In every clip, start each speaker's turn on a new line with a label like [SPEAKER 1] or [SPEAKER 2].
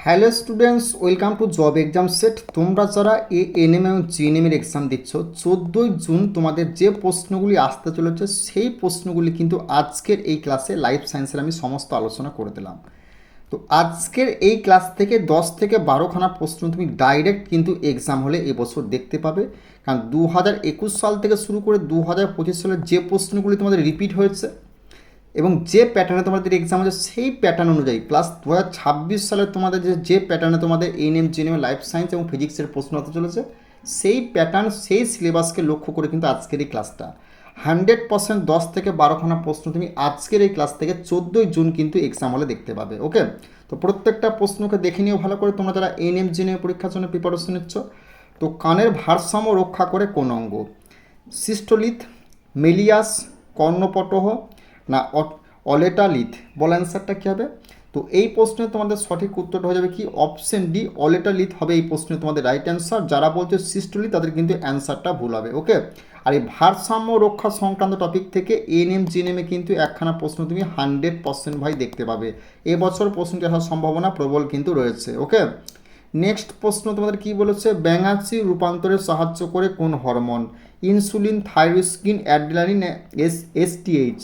[SPEAKER 1] Hello students, welcome to job exam set. তোমরা যারা ANM এবং জিএনএমের এক্সাম দিচ্ছ, 14ই জুন তোমাদের যে প্রশ্নগুলি আসতে চলেছে সেই প্রশ্নগুলি কিন্তু আজকের এই ক্লাসে লাইফ সায়েন্সের আমি সমস্ত আলোচনা করে দিলাম। তো আজকের এই ক্লাস থেকে 10 থেকে 12খানা প্রশ্ন তুমি ডাইরেক্ট কিন্তু এক্সাম হলে এবছর দেখতে পাবে। কারণ 2021 সাল থেকে শুরু করে 2025 সালের যে প্রশ্নগুলি তোমাদের রিপিট হয়েছে এবং যে প্যাটার্নে তোমাদের এক্সাম হচ্ছে সেই প্যাটার্ন অনুযায়ী প্লাস 2026 সালে তোমাদের যে প্যাটার্নে তোমাদের এএনএম জিএনএম লাইফ সায়েন্স এবং ফিজিক্সের প্রশ্ন হতে চলেছে সেই প্যাটার্ন সেই সিলেবাসকে লক্ষ্য করে কিন্তু আজকের এই ক্লাসটা 100% 10 থেকে 12খানা প্রশ্ন তুমি আজকের এই ক্লাস থেকে 14ই জুন কিন্তু এক্সাম হলে দেখতে পাবে। ওকে, তো প্রত্যেকটা প্রশ্নকে দেখে নিও ভালো করে তোমরা যারা এএনএম জিএনএম পরীক্ষার জন্য প্রিপারেশন নিচ্ছ। তো কানের ভারসাম্য রক্ষা করে কোন অঙ্গ? সিস্টোলিথ, মেলিয়াস, কর্ণপটহ না অলেটালিথ? বল অ্যান্সারটা কী হবে? তো এই প্রশ্নে তোমাদের সঠিক উত্তরটা হয়ে যাবে কি অপশন ডি, অলেটালিথ হবে এই প্রশ্নে তোমাদের রাইট অ্যান্সার। যারা বলছে সিস্টোলিথ তাদের কিন্তু অ্যান্সারটা ভুল হবে। ওকে, আর এই ভারসাম্য রক্ষা সংক্রান্ত টপিক থেকে এএনএম জিএনএমে কিন্তু একখানা প্রশ্ন তুমি 100% ভাই দেখতে পাবে। এবছর প্রশ্নটি আসার সম্ভাবনা প্রবল কিন্তু রয়েছে। ওকে, নেক্সট প্রশ্ন তোমাদের কি বলেছে? ব্যাঙাচি রূপান্তরে সাহায্য করে কোন hormone? Insulin, thyroxine, adrenaline, STH?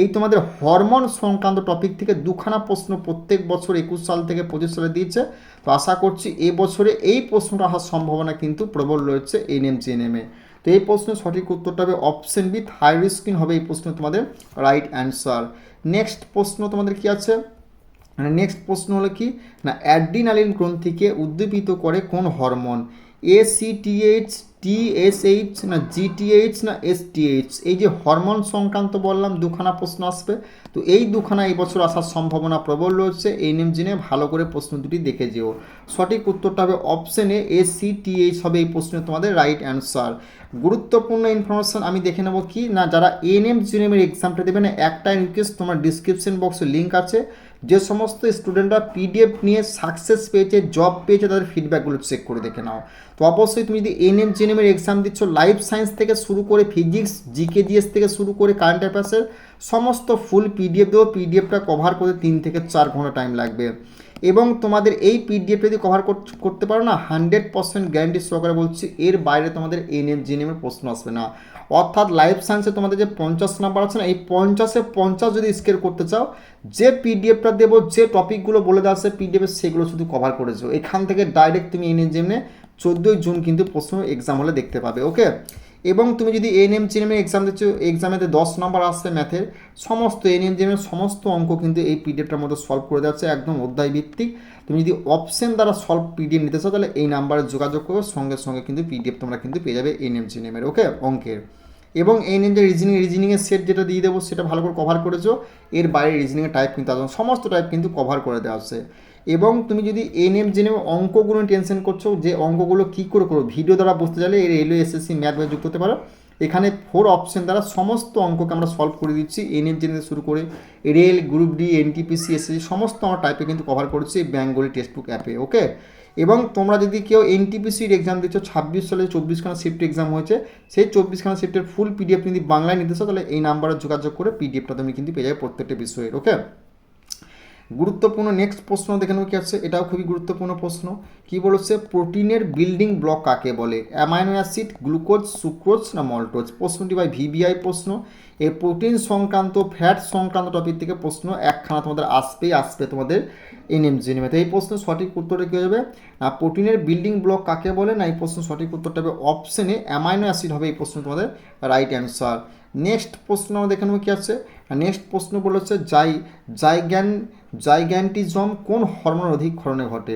[SPEAKER 1] এই তোমাদের হরমোন সংক্রান্ত টপিক থেকে দুখানা প্রশ্ন প্রত্যেক বছর 21 সাল থেকে 25 সালে দিয়েছে। তো আশা করছি এই বছরে এই প্রশ্নটা আসার সম্ভাবনা কিন্তু প্রবল রয়েছে এএনএম জিএনএমে। তো এই প্রশ্নের সঠিক উত্তরটা হবে অপশন বি, থাইরোক্সিন হবে এই প্রশ্ন তোমাদের রাইট অ্যান্সার। নেক্সট প্রশ্ন তোমাদের কি আছে? নেক্সট প্রশ্ন হলো কি না অ্যাড্রিনালিন গ্রন্থিকে উদ্দীপিত করে কোন হরমোন? এসিটিএইচ, টিএসএইচ না জিটিএইচ না এসটিএইচ? এই যে হরমোন সংক্রান্ত বললাম দুখানা প্রশ্ন আসবে, তো এই দুখানা এই বছর আসার সম্ভাবনা প্রবল রয়েছে। এই নেম জেনে ভালো করে প্রশ্ন দুটি দেখে যেও। সঠিক উত্তরটা হবে অপশন এ, এসিটিএইচ হবে এই প্রশ্নে তোমাদের রাইট অ্যান্সার। গুরুত্বপূর্ণ ইনফরমেশন আমি দেখে নেব কি না যারা এএনএম জিএনএমের এক্সামটা দেবে না, একটাই রিকোয়েস্ট, তোমার ডিসক্রিপশন বক্সে লিঙ্ক আছে। যে সমস্ত স্টুডেন্টরা পিডিএফ নিয়ে সাকসেস পেয়েছে, জব পেয়েছে, তাদের ফিডব্যাকগুলো চেক করে দেখে নাও। তো অবশ্যই তুমি যদি এএনএম জিএনএমের এক্সাম দিচ্ছ, লাইফ সায়েন্স থেকে শুরু করে ফিজিক্স, জিকে জিএস থেকে শুরু করে কারেন্ট অ্যাফেয়ার্সের সমস্ত ফুল পিডিএফ দেবো। পিডিএফটা কভার করতে 3 থেকে 4 ঘন্টা টাইম লাগবে। এবং তোমাদের এই পিডিএফ যদি কভার করতে পারো না, 100% গ্যারান্টি সহকারে বলছি এর বাইরে তোমাদের এএনএম জিএনএমের প্রশ্ন আসবে না। অর্থাৎ লাইফ সায়েন্সে তোমাদের যে 50 নাম্বার আছে না, এই 50-এ 50 যদি স্কেল করতে চাও, যে পিডিএফটা দেবো, যে টপিকগুলো বলে দেওয়া আছে পিডিএফে, সেগুলো শুধু কভার করেছো। এখান থেকে ডাইরেক্ট তুমি এএনএম জিএনএমে 14ই জুন কিন্তু প্রশ্ন এক্সাম হলে দেখতে পাবে। ওকে, এবং তুমি যদি এএনএম জিএনএমের এক্সাম দিচ্ছ, এক্সামেতে 10 নাম্বার আসছে ম্যাথের, সমস্ত এএনএম জিএনএমের সমস্ত অঙ্ক কিন্তু এই পিডিএফটার মধ্যে সলভ করে দেওয়া হচ্ছে, একদম অধ্যায় ভিত্তিক। তুমি যদি অপশন দ্বারা সলভ পিডিএফ নিতে চাও তাহলে এই নাম্বারে যোগাযোগ করো, সঙ্গে সঙ্গে কিন্তু পিডিএফ তোমরা কিন্তু পেয়ে যাবে এএনএম জিএনএমের। ওকে, অঙ্কের এবং এএনএম যে রিজনিংয়ের সেট যেটা দিয়ে দেবো সেটা ভালো করে কভার করেছো। এর বাইরে রিজনিংয়ের টাইপ কিন্তু আসবে, সমস্ত টাইপ কিন্তু কভার করে দেওয়া আছে। এবং তুমি যদি এএনএম জিএনএম অঙ্কগুলো টেনশন করছো যে অঙ্কগুলো কী করে করো, ভিডিও দ্বারা বুঝতে চাইলে এর রেলওয়ে এসএসসি ম্যাথ বই যুক্ত হতে পারো। এখানে 4 অপশন দ্বারা সমস্ত অঙ্ককে আমরা সলভ করে দিচ্ছি। এএনএম জিএনএম শুরু করে rail, group D, NTPC, SSC সমস্ত আমরা টাইপে কিন্তু কভার করছি বেঙ্গলি টেক্সটবুক অ্যাপে। ওকে, এবং তোমরা যদি কেউ এনটিপিসির এক্সাম দিচ্ছ, 26 সালে 24খানা শিফট এক্সাম হয়েছে, সেই 24খানা শিফটের ফুল পিডিএফ যদি বাংলায় নিতে চাও তাহলে এই নাম্বারে যোগাযোগ করে পিডিএফটা তুমি কিন্তু পেয়ে যাবে প্রত্যেকটা বিষয়ের। ওকে, গুরুত্বপূর্ণ নেক্সট প্রশ্ন দেখে নেব কি আছে, এটাও খুবই গুরুত্বপূর্ণ প্রশ্ন। কি বলেছে? প্রোটিনের বিল্ডিং ব্লক কাকে বলে? অ্যামাইনো অ্যাসিড, গ্লুকোজ, সুক্রোজ না মল্টোজ? প্রশ্নটি ভাই ভিবিআই প্রশ্ন। এই প্রোটিন সংক্রান্ত, ফ্যাট সংক্রান্ত টপিক থেকে প্রশ্ন একখানা তোমাদের আসবে তোমাদের এএনএম জিএনএমে। তো এই প্রশ্নের সঠিক উত্তরটা কী হবে না প্রোটিনের বিল্ডিং ব্লক কাকে বলে না, এই প্রশ্নের সঠিক উত্তরটা হবে অপশনে অ্যামাইনো অ্যাসিড হবে এই প্রশ্ন তোমাদের রাইট অ্যান্সার। নেক্সট প্রশ্ন আমরা দেখে নেব কী আছে। নেক্সট প্রশ্ন বলেছে জাইগ্যান্টিজম কোন হরমোনের অধিক ক্ষরণে ঘটে?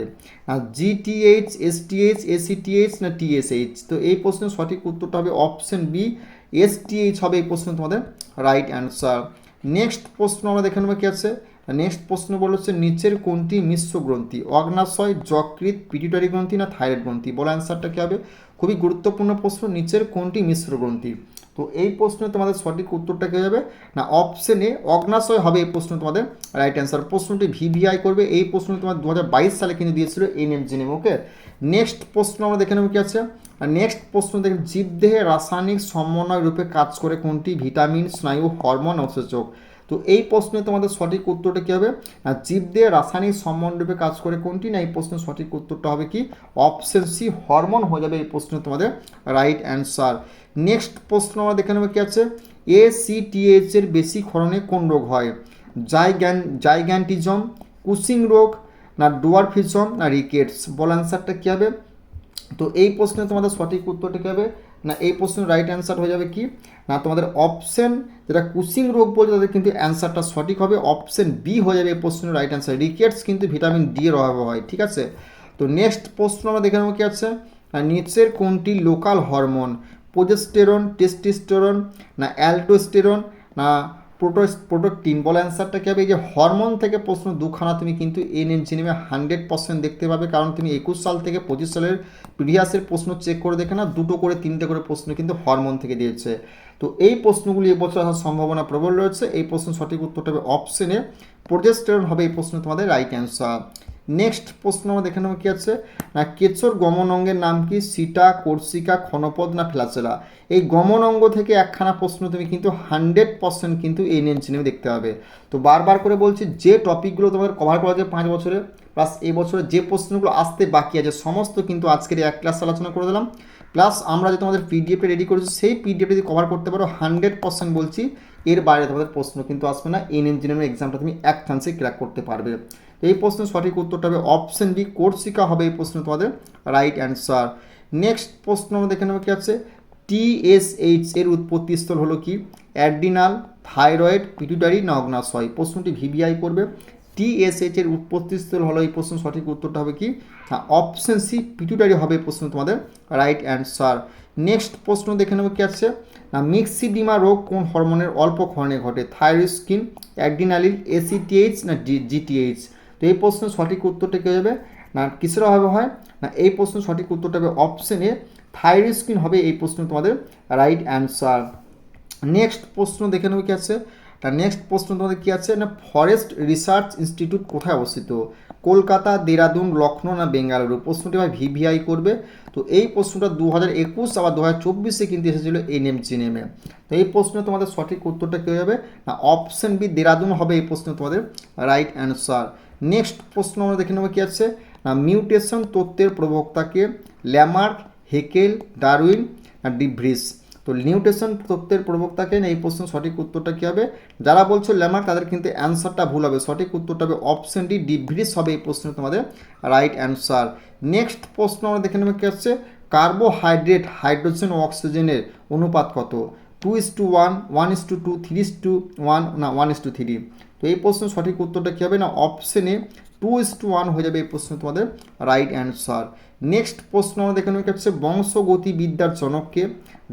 [SPEAKER 1] জিটিএইচ, এসটিএইচ, এসিটিএইচ না টিএসএইচ? তো এই প্রশ্নের সঠিক উত্তরটা হবে অপশন বি, এসটিএইচ হবে এই প্রশ্ন তোমাদের রাইট অ্যান্সার। নেক্সট প্রশ্ন আমরা দেখে নেব কী আছে। নেক্সট প্রশ্ন বলেছে নিচের কোনটি মিশ্র গ্রন্থি? অগ্নাশয়, যকৃৎ, পিটুইটারি গ্রন্থি না থাইরয়েড গ্রন্থি? বলো অ্যান্সারটা কী হবে? খুবই গুরুত্বপূর্ণ প্রশ্ন, নিচের কোনটি মিশ্র গ্রন্থি? তো এই প্রশ্নে তোমাদের সঠিক উত্তরটা কী হবে না অপশনে অগ্নাশয় হবে এই প্রশ্ন তোমাদের রাইট অ্যান্সার। প্রশ্নটি ভিভিআই করবে, এই প্রশ্নটি তোমার 2022 সালে কিন্তু দিয়েছিল এএনএম জিএনএম। ওকে, নেক্সট প্রশ্ন আমরা দেখে নেব কী আছে। আর নেক্সট প্রশ্ন দেখেন জীবদেহে রাসায়নিক সমন্বয় রূপে কাজ করে কোনটি? ভিটামিন, স্নায়ু, হরমোন, উৎসেচক? তো তো এই প্রশ্নে তোমাদের সঠিক উত্তরটা কী হবে না জীবদের রাসায়নিক সম্বন্ধরূপে কাজ করে কোনটি না এই প্রশ্নের সঠিক উত্তরটা হবে কি অপশন সি হরমোন হয়ে যাবে এই প্রশ্নে তোমাদের রাইট অ্যান্সার। নেক্সট প্রশ্ন আমরা দেখে নেবো কি আছে ACTH এর বেশি ক্ষরণে কোন রোগ হয় জাইগ্যান্টিজম, কুসিং রোগ, না ডোয়ারফিজম, না রিকেটস। বল অ্যান্সারটা কী হবে? তো এই প্রশ্নে তোমাদের সঠিক উত্তরটা কী হবে না এই প্রশ্নের রাইট অ্যান্সার হয়ে যাবে কি না তোমাদের অপশন যেটা কুসিং রোগ বলছে তাদের কিন্তু অ্যান্সারটা সঠিক হবে অপশন বি হয়ে যাবে এই প্রশ্নের রাইট অ্যান্সার। রিকেটস কিন্তু ভিটামিন ডি এর অভাবে হয়, ঠিক আছে। তো নেক্সট প্রশ্ন আমরা দেখে নেবো কি আছে না নিচের কোনটি লোকাল হরমোন প্রোজেস্টেরন, টেস্টোস্টেরন, না অ্যালডোস্টেরন, না প্রোটোক্টিন। বলে অ্যান্সারটা কী হবে? এই যে হরমোন থেকে প্রশ্ন দুখানা তুমি কিন্তু এনএনজিএমে 100% দেখতে পাবে, কারণ তুমি 21 সাল থেকে 25 সালের প্রিভিয়াসের প্রশ্ন চেক করে দেখে না দুটো করে তিনটে করে প্রশ্ন কিন্তু হরমোন থেকে দিয়েছে। তো এই প্রশ্নগুলি এবছর আসার সম্ভাবনা প্রবল রয়েছে। এই প্রশ্ন সঠিক উত্তরটা হবে অপশনে প্রোজেস্টেরন হবে এই প্রশ্ন তোমাদের রাইট অ্যান্সার। নেক্সট প্রশ্ন আমরা দেখে নেবো কি আছে না কেঁচোর গমন অঙ্গের নাম কি সিটা, কোর্সিকা, ক্ষণপদ, না ফ্ল্যাচেলা। এই গমন অঙ্গ থেকে একখানা প্রশ্ন তুমি কিন্তু 100% কিন্তু এনএনজিএমে দেখতে হবে। তো বারবার করে বলছি যে টপিকগুলো তোমাদের কভার করা যায় 5 বছরে প্লাস এই বছরে যে প্রশ্নগুলো আসতে বাকি আছে সমস্ত কিন্তু আজকের এক ক্লাস আলোচনা করে দিলাম। প্লাস আমরা যে তোমাদের পিডিএফে রেডি করেছি সেই পিডিএফে যদি কভার করতে পারো 100% বলছি এর বাইরে তোমাদের প্রশ্ন কিন্তু আসবে না। এনএনজিএমের এক্সামটা তুমি এক চান্সে ক্র্যাক করতে পারবে। এই প্রশ্নের সঠিক উত্তরটা হবে অপশন বি কোর্সিকা হবে এই প্রশ্ন তোমাদের রাইট অ্যান্সার। নেক্সট প্রশ্ন আমরা দেখে নেবো কি আছে TSH এর উৎপত্তি স্থল হলো কি অ্যাড্রিনাল, থাইরয়েড, পিটুইটারি, না অগ্নাশয়। প্রশ্নটি ভিভিআই করবে। TSH এর উৎপত্তি স্থল হলো এই প্রশ্ন সঠিক উত্তরটা হবে কি অপশন সি পিটুইটারি হবে এই প্রশ্ন তোমাদের রাইট অ্যান্সার। নেক্সট প্রশ্ন দেখে নেবো কি আছে না মিক্সিডিমা রোগ কোন হরমোনের অল্প ক্ষরণে ঘটে থাইরয়েড, অ্যাড্রিনালিন, ACTH, না GTH। তো এই প্রশ্নের সঠিক উত্তরটা কী যাবে না কিসের অভাবে হয় না এই প্রশ্নের সঠিক উত্তরটা হবে অপশন এ থাইরয়েড হবে এই প্রশ্ন তোমাদের রাইট অ্যান্সার। নেক্সট প্রশ্ন দেখে নেবো কি আছে নেক্সট প্রশ্ন তোমাদের কী আছে না ফরেস্ট রিসার্চ ইনস্টিটিউট কোথায় অবস্থিত কলকাতা, দেরাদুন, লখনৌ, না বেঙ্গালুরু। প্রশ্নটি ভাই ভিভিআই করবে। তো এই প্রশ্নটা 2021 আবার 2024 কিন্তু এসেছিলো এনএনজিএমে। তো এই প্রশ্নে তোমাদের সঠিক উত্তরটা কী হবে না অপশন বি দেরাদুন হবে এই প্রশ্ন তোমাদের রাইট অ্যান্সার। নেক্সট প্রশ্ন আমরা দেখে নেবো কী আছে না মিউটেশন তত্ত্বের প্রবক্তাকে ল্যামার্ক, হেকেল, ডারউইন, না ডিভ্রিস। তো মিউটেশন তত্ত্বের প্রবক্তাকে এই প্রশ্নের সঠিক উত্তরটা কী হবে যারা বলছো ল্যামার্ক তাদের কিন্তু অ্যান্সারটা ভুল হবে। সঠিক উত্তরটা হবে অপশন ডি ডিভ্রিস হবে এই প্রশ্ন তোমাদের রাইট অ্যান্সার। নেক্সট প্রশ্ন আমরা দেখে নেবো কী আসছে কার্বোহাইড্রেট হাইড্রোজেন ও অক্সিজেনের অনুপাত কত 2:1, 1:2, 3:1, না 1:3। তো এই প্রশ্নের সঠিক উত্তরটা কী হবে না অপশনে 2:1 হয়ে যাবে এই প্রশ্ন তোমাদের রাইট অ্যান্সার। নেক্সট প্রশ্ন আমরা দেখে নেবো কি হচ্ছে বংশগতিবিদ্যার জনককে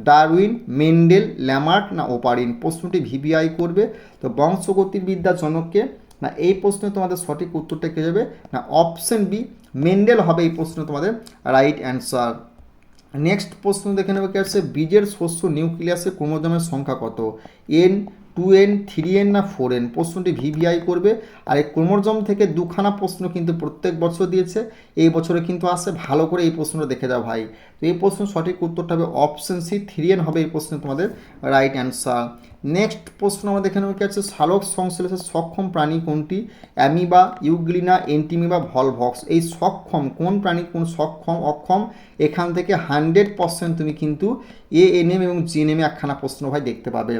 [SPEAKER 1] ডারউইন, মেন্ডেল, ল্যামার্ক, না ওপারিন। প্রশ্নটি ভিভিআই করবে। তো বংশগতিবিদ্যার জনককে না এই প্রশ্নে তোমাদের সঠিক উত্তরটা কী যাবে না অপশন বি মেন্ডেল হবে এই প্রশ্ন তোমাদের রাইট অ্যান্সার। নেক্সট প্রশ্ন দেখে নেবো কি আছে বীজের শস্য নিউক্লিয়াসে ক্রোমোজোমের সংখ্যা কত N, 2N, 3N, না 4N। প্রশ্নটি ভিভিআই করবে। আর এই ক্রোমোজোম থেকে দুখানা প্রশ্ন কিন্তু প্রত্যেক বছর দিয়েছে, এই বছরে কিন্তু আসে। ভালো করে এই প্রশ্নটা দেখে যাও ভাই। তো এই প্রশ্ন সঠিক উত্তরটা হবে অপশন সি 3N হবে এই প্রশ্নে তোমাদের রাইট অ্যান্সার। নেক্সট প্রশ্ন আমরা দেখে নেবো কি আছে সালোক সংশ্লেষে সক্ষম প্রাণী কোনটি অ্যামিবা, ইউগ্লিনা, এন্টিমিবা, ভলভক্স। এই সক্ষম কোন প্রাণী কোন সক্ষম অক্ষম এখান থেকে 100% তুমি কিন্তু ANM এবং GNM একখানা প্রশ্ন ভাই দেখতে পাবে।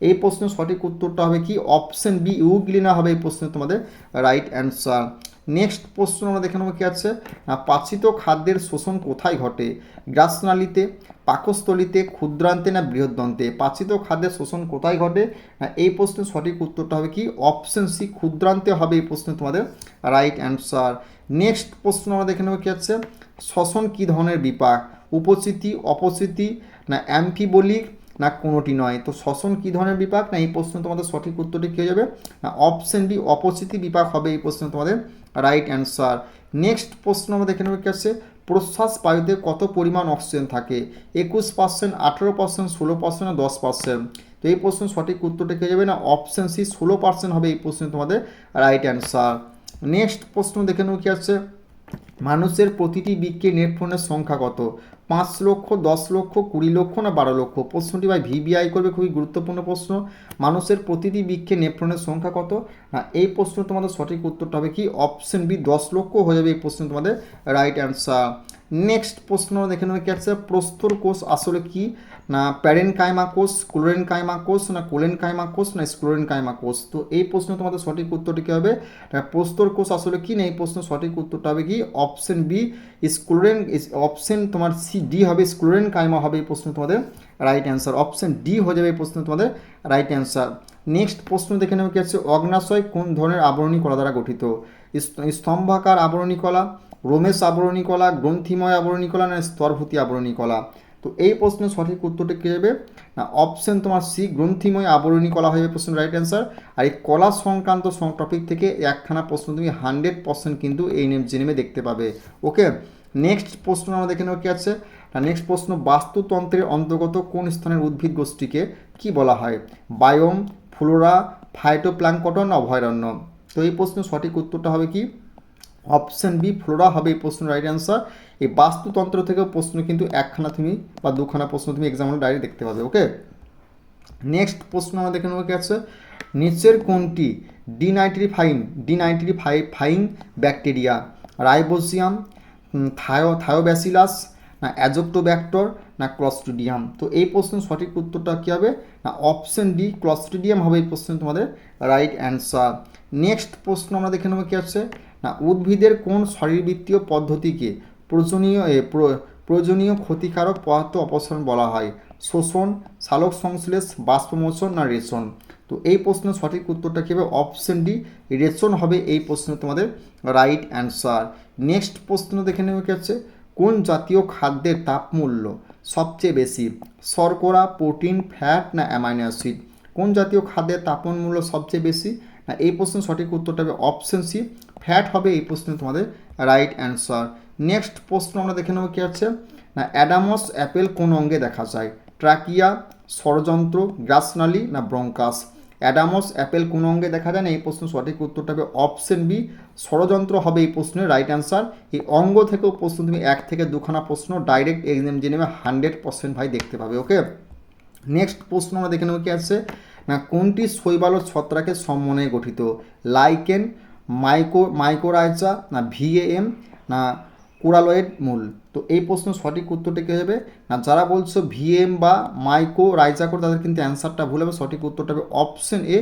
[SPEAKER 1] এই প্রশ্নের সঠিক উত্তরটা হবে কি অপশন বি ইউগ্লিনা হবে এই প্রশ্নে তোমাদের রাইট অ্যান্সার। নেক্সট প্রশ্ন আমরা দেখে নেবো কি আছে পাচিত খাদ্যের শোষণ কোথায় ঘটে গ্রাসনালীতে, পাকস্থলীতে, ক্ষুদ্রান্তে, না বৃহদ্দন্তে। পাচিত খাদ্যের শোষণ কোথায় ঘটে না এই প্রশ্নের সঠিক উত্তরটা হবে কি অপশন সি ক্ষুদ্রান্তে হবে এই প্রশ্নে তোমাদের রাইট অ্যান্সার। নেক্সট প্রশ্ন আমরা দেখে নেবো কি আছে শ্বসন কী ধরনের বিপাক উপচিতি, অপচিতি, না অ্যাম্ফিবোলিক, না কোনোটি নয়। তো শ্বসন কী ধরনের বিপাক না এই প্রশ্ন তোমাদের সঠিক উত্তরটি কী হয়ে যাবে না অপশন বি অপচিতি বিপাক হবে এই প্রশ্ন তোমাদের রাইট অ্যান্সার। নেক্সট প্রশ্ন আমরা দেখে নেবো কি আছে প্রশ্বাস বায়ুতে কত পরিমাণ অক্সিজেন থাকে 21%, 18%, 16%, না 10%। তো এই প্রশ্নের সঠিক উত্তরটা কী যাবে না অপশন সি 16% হবে এই প্রশ্ন তোমাদের রাইট অ্যান্সার। নেক্সট প্রশ্ন দেখে নেবো কি আছে মানুষের প্রতিটি বৃক্ষে নেটফোনের সংখ্যা কত? 5 লক্ষ, 10 লক্ষ, 20 লক্ষ না 12 লক্ষ? প্রশ্নটি ভাই ভিবিআই করবে, খুবই গুরুত্বপূর্ণ প্রশ্ন। মানুষের প্রতিটি বৃক্ষে নেটফোনের সংখ্যা কত? না এই প্রশ্ন তোমাদের সঠিক উত্তরটা হবে কি অপশন বি 10 লক্ষ হয়ে যাবে এই প্রশ্ন তোমাদের রাইট অ্যান্সার। নেক্সট প্রশ্ন দেখে নেবে কি আছে, প্রস্তর কোষ আসলে কি? না প্যারেনকাইমা কোষ, ক্লোরেনকাইমা কোষ না কোলেনকাইমা কোষ না স্ক্লোরেনকাইমা কোষ? তো এই প্রশ্ন তোমাদের সঠিক উত্তরটি কী হবে? প্রস্তর কোষ আসলে কি না এই প্রশ্ন সঠিক উত্তরটা হবে কি অপশন বি স্ক্লোরেন, অপশন তোমার সি ডি হবে স্ক্লোরেনকাইমা হবে এই প্রশ্ন তোমাদের রাইট অ্যান্সার। অপশন ডি হয়ে যাবে এই প্রশ্ন তোমাদের রাইট অ্যান্সার। নেক্সট প্রশ্ন দেখে নেবে কি আছে, অগ্নাশয় কোন ধরনের আবরণী কলা দ্বারা গঠিত? স্তম্ভাকার আবরণী কলা, রোমেশ আবরণী কলা, গ্রন্থিময় আবরণী কলা না স্তরভূতি আবরণী কলা? তো এই প্রশ্নের সঠিক উত্তরটি কী হবে? না অপশন তোমার সি গ্রন্থিময় আবরণী কলা হবে প্রশ্ন রাইট অ্যান্সার। আর এই কলা সংক্রান্ত টপিক থেকে একখানা প্রশ্ন তুমি 100% কিন্তু এই জিএনএমে দেখতে পাবে। ওকে, নেক্সট প্রশ্ন আমরা দেখে নেব কি আছে। নেক্সট প্রশ্ন, বাস্তুতন্ত্রের অন্তর্গত কোন স্থানের উদ্ভিদ গোষ্ঠীকে কি বলা হয়? বায়োম, ফ্লোরা, ফাইটোপ্ল্যাঙ্কটন না অভয়ারণ্য? তো এই প্রশ্নের সঠিক উত্তরটা হবে কি অপশন বি ফ্লোরা হবে এই প্রশ্ন রাইট অ্যান্সার। এই বাস্তুতন্ত্র থেকেও প্রশ্ন কিন্তু একখানা তুমি বা দুখানা প্রশ্ন তুমি এক্সামের ডাইরেক্ট দেখতে পাবে। ওকে, নেক্সট প্রশ্ন আমরা দেখে নেব কি আছে, নিচের কোনটি ডিনাইট্রিফাইং ব্যাকটেরিয়া? রাইবোজিয়াম, থায়োব্যাসিলাস না অ্যাজোক্টোব্যাক্টর না ক্লস্ট্রিডিয়াম? তো এই প্রশ্নের সঠিক উত্তরটা কী হবে? না অপশন ডি ক্লস্ট্রিডিয়াম হবে এই প্রশ্ন তোমাদের রাইট অ্যান্সার। নেক্সট প্রশ্ন আমরা দেখে নেব কি আছে, না উদ্ভিদের কোন শারীরবৃত্তীয় পদ্ধতিকে প্রয়োজনীয় ক্ষতিকারক পদার্থ অপসারণ বলা হয়? শোষণ, সালোক সংশ্লেষ, বাষ্পমোচন না রেচন? তো এই প্রশ্নের সঠিক উত্তরটা কী হবে? অপশন ডি রেচন হবে এই প্রশ্ন তোমাদের রাইট অ্যান্সার। নেক্সট প্রশ্ন দেখে নেবে কি আছে, কোন জাতীয় খাদ্যের তাপমূল্য সবচেয়ে বেশি? শর্করা, প্রোটিন, ফ্যাট না অ্যামাইনো অ্যাসিড? কোন জাতীয় খাদ্যের তাপমূল্য সবচেয়ে বেশি? না এই প্রশ্নের সঠিক উত্তরটা হবে অপশন সি ফ্যাট হবে এই প্রশ্ন তোমাদের রাইট অ্যান্সার। নেক্সট প্রশ্ন আমরা দেখে নেব কি আছে, না অ্যাডামস অ্যাপেল কোন অঙ্গে দেখা যায়? ট্রাকিয়া, ষড়যন্ত্র, গ্রাসনালি না ব্রঙ্কাস? অ্যাডামস অ্যাপেল কোন অঙ্গে দেখা যায় না এই প্রশ্ন সঠিক উত্তরটা হবে অপশন বি ষড়যন্ত্র হবে এই প্রশ্নের রাইট অ্যান্সার। এই অঙ্গ থেকেও প্রশ্ন তুমি 1 থেকে 2খানা প্রশ্ন ডাইরেক্ট এক্সাম জেনে 100% ভাই দেখতে পাবে। ওকে, নেক্সট প্রশ্ন আমরা দেখে নেব কি আছে, না কোনটি শৈবাল ছত্রাকের সমন্বয়ে গঠিত? লাইকেন, মাইকোরাইজা না ভিএএম না কোরালয়েড মূল? তো এই প্রশ্ন সঠিক উত্তরটা কী হবে? না যারা বলছো ভিএম বা মাইকোরাইজা করে তাদের কিন্তু অ্যান্সারটা ভুল হবে। সঠিক উত্তরটা হবে অপশন এ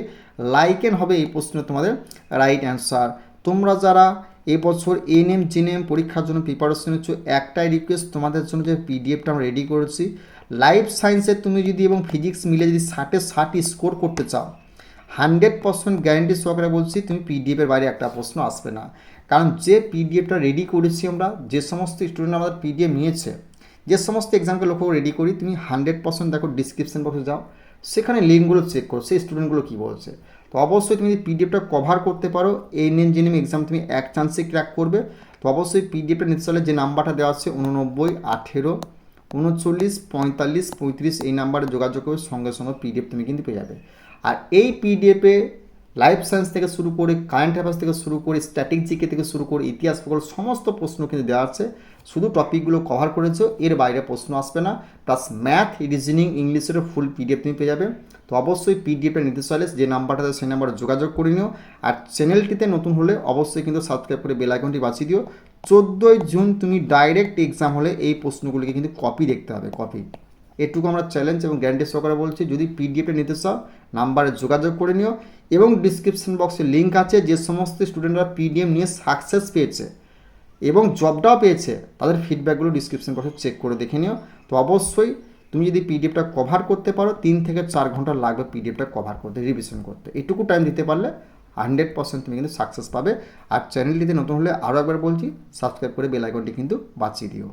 [SPEAKER 1] লাইকেন হবে এই প্রশ্ন তোমাদের রাইট অ্যান্সার। তোমরা যারা এবছর এএনএম জিএনএম পরীক্ষার জন্য প্রিপারেশন নিচ্ছ, একটাই রিকোয়েস্ট তোমাদের জন্য, যে পিডিএফটা আমরা রেডি করেছি। লাইফ সায়েন্সের তুমি যদি এবং ফিজিক্স মিলে যদি 60 স্কোর করতে চাও, 100% গ্যারেন্টি সহকারে বলছি তুমি পিডিএফের বাইরে একটা প্রশ্ন আসবে না। কারণ যে পিডিএফটা রেডি করেছি আমরা, যে সমস্ত স্টুডেন্ট আমাদের পিডিএফ নিয়েছে, যে সমস্ত এক্সামকে লক্ষ্য রেডি করি, তুমি 100% দেখো ডিসক্রিপশন বক্সে যাও, সেখানে লিঙ্কগুলো চেক করো সেই স্টুডেন্টগুলো কী বলছে। তো অবশ্যই তুমি যদি পিডিএফটা কভার করতে পারো এএনএম জিএনএম এক্সাম তুমি এক চান্সে ক্র্যাক করবে। তো অবশ্যই পিডিএফটা নিতে চাইলে যে নাম্বারটা দেওয়া আছে 89 18 39 45 35 এই নাম্বারে যোগাযোগ করে সঙ্গে সঙ্গে পিডিএফ তুমি কিন্তু পেয়ে যাবে। আর এই পিডিএফে লাইফ সায়েন্স থেকে শুরু করে কারেন্ট অ্যাফেয়ার্স থেকে শুরু করে স্ট্যাটিক জিকে থেকে শুরু করে ইতিহাস ভূগোল সমস্ত প্রশ্ন কিন্তু দেওয়া আছে। শুধু টপিকগুলো কভার করেছো, এর বাইরে প্রশ্ন আসবে না। প্লাস ম্যাথ, রিজনিং, ইংলিশেরও ফুল পিডিএফ তুমি পেয়ে যাবে। তো অবশ্যই পিডিএফটা নিতে চাইলে যে নাম্বারটা সেই নাম্বারে যোগাযোগ করে নিও। আর চ্যানেলটিতে নতুন হলে অবশ্যই কিন্তু সাবস্ক্রাইব করে বেল আইকনটি বাঁচিয়ে দিও। 14 জুন তুমি ডাইরেক্ট এক্সাম হলে এই প্রশ্নগুলিকে কিন্তু কপি দেখতে হবে, কপি। এটুকু আমরা চ্যালেঞ্জ এবং গ্যারান্টি সহকারে বলছি। যদি পিডিএফটা নিতে চাও নাম্বারে যোগাযোগ করে নিও, এবং ডিসক্রিপশন বক্সে লিঙ্ক আছে, যে সমস্ত স্টুডেন্টরা পিডিএফ নিয়ে সাকসেস পেয়েছে এবং জবটাও পেয়েছে তাদের ফিডব্যাকগুলো ডিসক্রিপশন বক্সে চেক করে দেখে নিও। তো অবশ্যই তুমি যদি পিডিএফটা কভার করতে পারো 3 থেকে 4 ঘন্টা লাগবে পিডিএফটা কভার করতে, রিভিশন করতে। এটুকু টাইম দিতে পারলে 100% তুমি কিন্তু সাকসেস পাবে। আর চ্যানেলটিতে নতুন হলে আরও একবার বলছি সাবস্ক্রাইব করে বেল আইকনটি কিন্তু বাঁচিয়ে দিও।